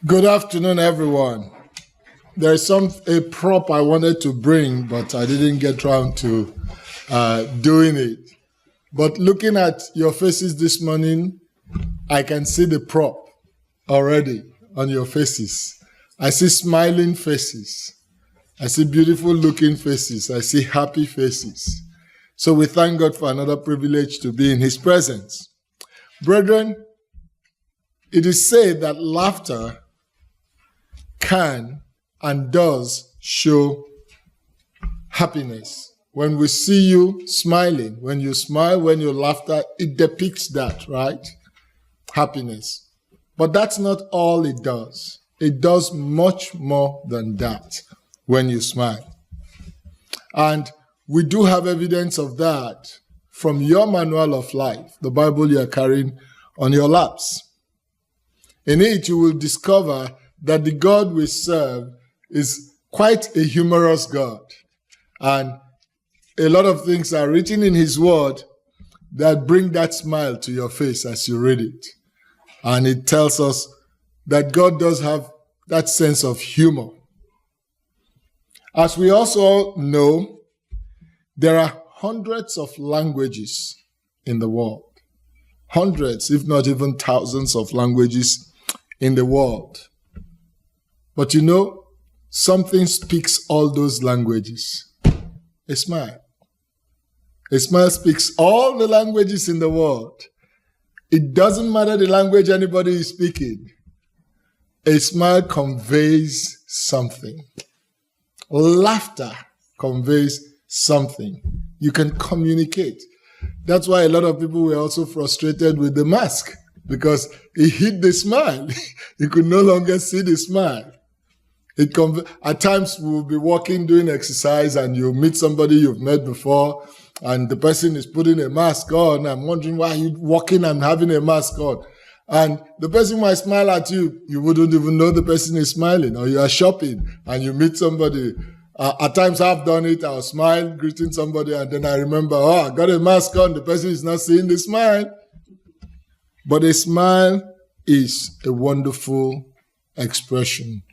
Good afternoon, everyone. There's a prop I wanted to bring, but I didn't get around to doing it. But looking at your faces this morning, I can see the prop already on your faces. I see smiling faces. I see beautiful looking faces. I see happy faces. So we thank God for another privilege to be in His presence. Brethren, it is said that laughter can and does show happiness. When we see you smiling, when you smile, when you laughter, it depicts that, right? Happiness. But that's not all it does. It does much more than that when you smile. And we do have evidence of that from your manual of life, the Bible you are carrying on your laps. In it, you will discover that the God we serve is quite a humorous God. And a lot of things are written in His Word that bring that smile to your face as you read it. And it tells us that God does have that sense of humor. As we also know, there are hundreds of languages in the world. Hundreds, if not even thousands of languages in the world. But you know, something speaks all those languages. A smile. A smile speaks all the languages in the world. It doesn't matter the language anybody is speaking. A smile conveys something. Laughter conveys something. You can communicate. That's why a lot of people were also frustrated with the mask, because it hid the smile. You could no longer see the smile. At times we'll be walking, doing exercise, and you meet somebody you've met before, and the person is putting a mask on. I'm wondering why you're walking and having a mask on. And the person might smile at you. You wouldn't even know the person is smiling. Or you are shopping and you meet somebody. At times I've done it. I'll smile, greeting somebody, and then I remember, I got a mask on. The person is not seeing the smile. But a smile is a wonderful expression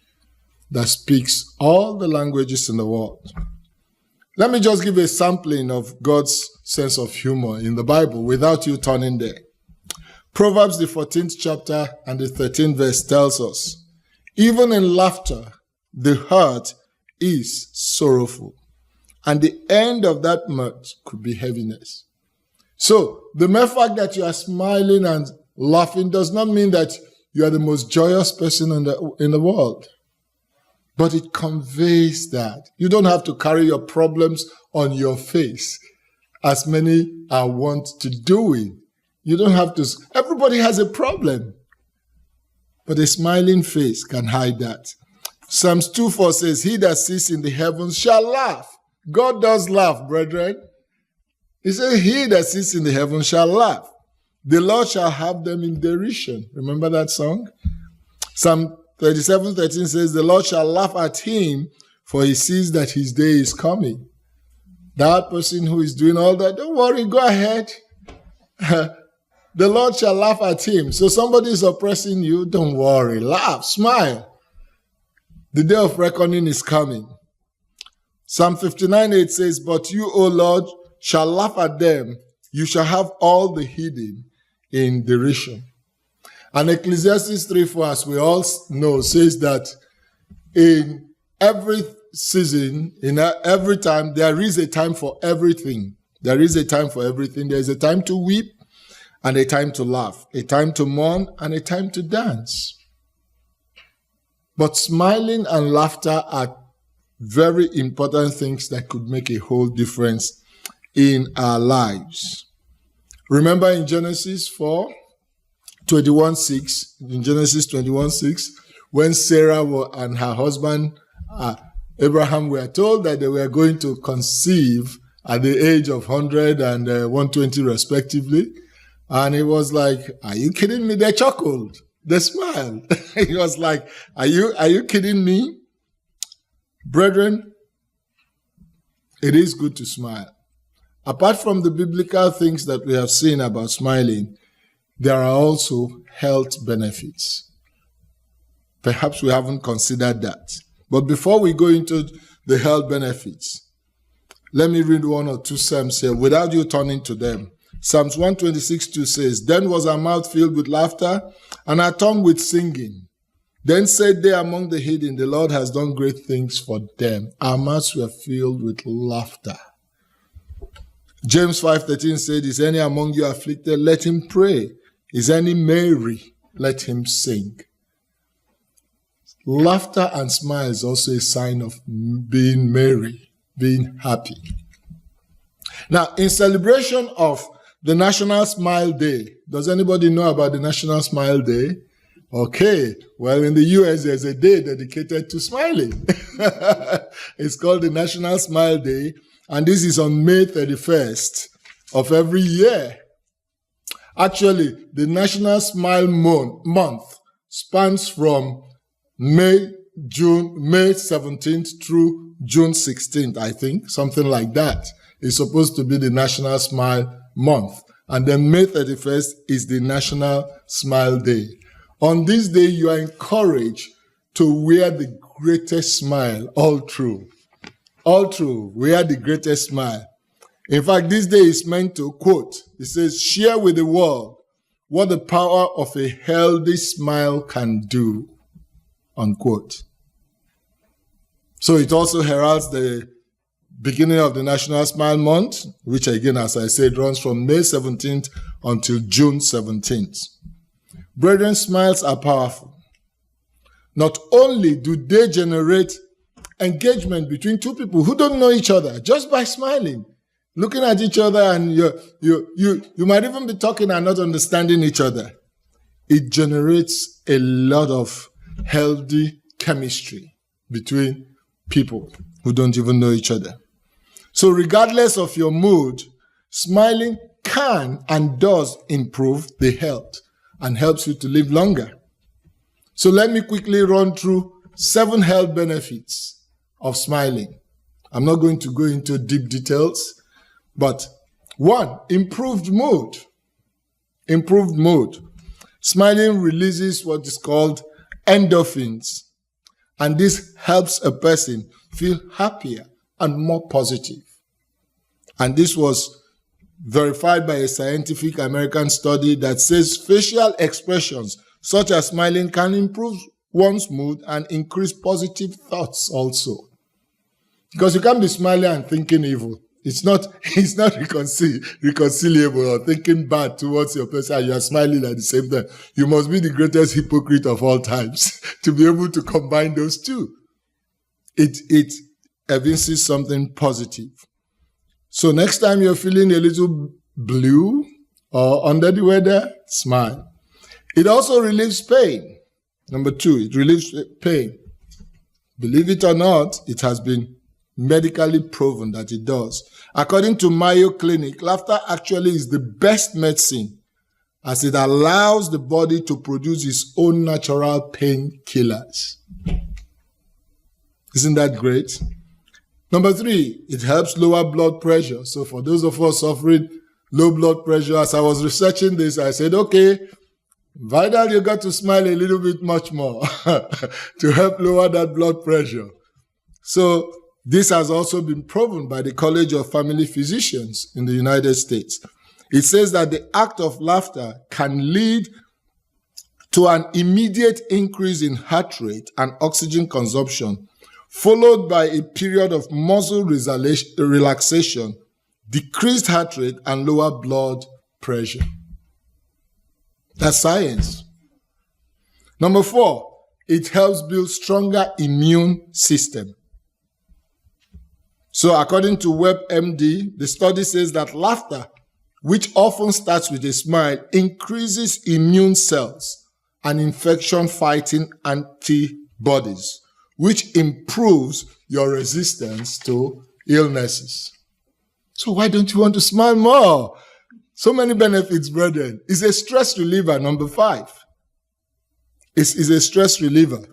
that speaks all the languages in the world. Let me just give a sampling of God's sense of humor in the Bible without you turning there. Proverbs, the 14th chapter and the 13th verse tells us, even in laughter, the heart is sorrowful, and the end of that mirth could be heaviness. So, the mere fact that you are smiling and laughing does not mean that you are the most joyous person in the world. But it conveys that. You don't have to carry your problems on your face, as many are wont to do it. You don't have to. Everybody has a problem. But a smiling face can hide that. Psalms 2:4 says, he that sits in the heavens shall laugh. God does laugh, brethren. He says, he that sits in the heavens shall laugh. The Lord shall have them in derision. Remember that song? Psalm 37:13 says, the Lord shall laugh at him, for he sees that his day is coming. That person who is doing all that, don't worry, go ahead. The Lord shall laugh at him. So somebody is oppressing you, don't worry, laugh, smile. The day of reckoning is coming. Psalm 59:8 says, but you, O Lord, shall laugh at them. You shall have all the hidden in derision. And Ecclesiastes 3:4, as we all know, says that in every season, in every time, there is a time for everything. There is a time for everything. There is a time to weep and a time to laugh, a time to mourn and a time to dance. But smiling and laughter are very important things that could make a whole difference in our lives. Remember in Genesis 21:6, when Sarah and her husband Abraham were told that they were going to conceive at the age of 100 and 120 respectively, and he was like, are you kidding me? They chuckled. They smiled. He was like, are you kidding me? Brethren, it is good to smile. Apart from the biblical things that we have seen about smiling, there are also health benefits. Perhaps we haven't considered that. But before we go into the health benefits, let me read one or two Psalms here without you turning to them. Psalms 126:2 says, Then was our mouth filled with laughter, and our tongue with singing. Then said they among the hidden, The Lord has done great things for them. Our mouths were filled with laughter. James 5:13 said, Is any among you afflicted? Let him pray. Is any merry? Let him sing. Laughter and smile is also a sign of being merry, being happy. Now, in celebration of the National Smile Day, does anybody know about the National Smile Day? Okay, well, in the US, there's a day dedicated to smiling. It's called the National Smile Day, and this is on May 31st of every year. Actually, the National Smile Month spans from May 17th through June 16th, I think, something like that. It's supposed to be the National Smile Month. And then May 31st is the National Smile Day. On this day, you are encouraged to wear the greatest smile all through. All through, wear the greatest smile. In fact, this day is meant to, quote, it says, share with the world what the power of a healthy smile can do, unquote. So it also heralds the beginning of the National Smile Month, which again, as I said, runs from May 17th until June 17th. Brethren, smiles are powerful. Not only do they generate engagement between two people who don't know each other just by smiling, looking at each other, and you might even be talking and not understanding each other. It generates a lot of healthy chemistry between people who don't even know each other. So regardless of your mood, smiling can and does improve the health and helps you to live longer. So let me quickly run through 7 health benefits of smiling. I'm not going to go into deep details, but 1, improved mood. Improved mood. Smiling releases what is called endorphins, and this helps a person feel happier and more positive. And this was verified by a scientific American study that says facial expressions such as smiling can improve one's mood and increase positive thoughts also. Because you can't be smiling and thinking evil. It's not reconcilable, or thinking bad towards your person and you are smiling at the same time. You must be the greatest hypocrite of all times to be able to combine those two. It evinces something positive. So next time you're feeling a little blue or under the weather, smile. It also relieves pain. Number 2, it relieves pain. Believe it or not, it has been medically proven that it does. According to Mayo Clinic, laughter actually is the best medicine as it allows the body to produce its own natural painkillers. Isn't that great? Number 3, it helps lower blood pressure. So for those of us suffering low blood pressure, as I was researching this, I said, okay, Vidal, you got to smile a little bit much more to help lower that blood pressure. So this has also been proven by the College of Family Physicians in the United States. It says that the act of laughter can lead to an immediate increase in heart rate and oxygen consumption, followed by a period of muscle relaxation, decreased heart rate, and lower blood pressure. That's science. Number 4, it helps build stronger immune system. So according to WebMD, the study says that laughter, which often starts with a smile, increases immune cells and infection-fighting antibodies, which improves your resistance to illnesses. So why don't you want to smile more? So many benefits, brethren. It's a stress reliever, number 5. It's a stress reliever.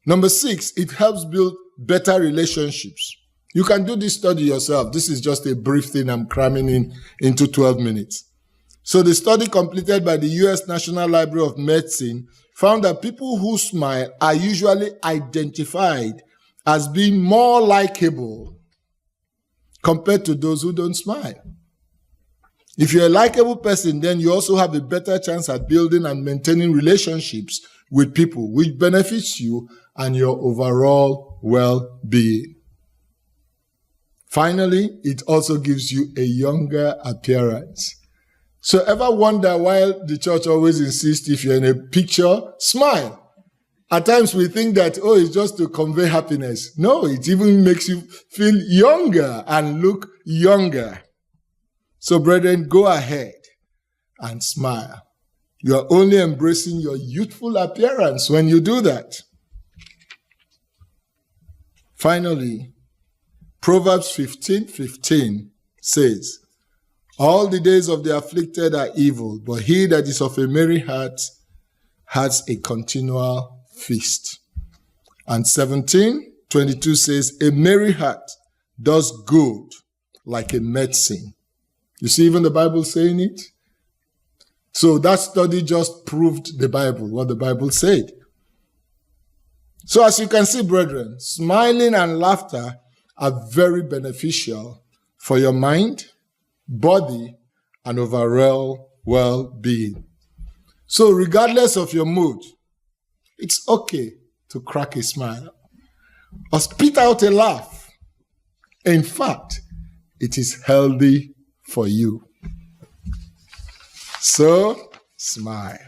Number 6, it helps build better relationships. You can do this study yourself. This is just a brief thing I'm cramming into 12 minutes. So the study completed by the U.S. National Library of Medicine found that people who smile are usually identified as being more likable compared to those who don't smile. If you're a likable person, then you also have a better chance at building and maintaining relationships with people, which benefits you and your overall well-being. Finally, it also gives you a younger appearance. So ever wonder why the church always insists if you're in a picture, smile? At times we think that, it's just to convey happiness. No, it even makes you feel younger and look younger. So brethren, go ahead and smile. You are only embracing your youthful appearance when you do that. Finally, Proverbs 15:15 says, all the days of the afflicted are evil, but he that is of a merry heart has a continual feast. And 17:22 says, a merry heart does good like a medicine. You see even the Bible saying it? So that study just proved the Bible, what the Bible said. So as you can see, brethren, smiling and laughter are very beneficial for your mind, body, and overall well-being. So regardless of your mood, it's okay to crack a smile or spit out a laugh. In fact, it is healthy for you. So, smile.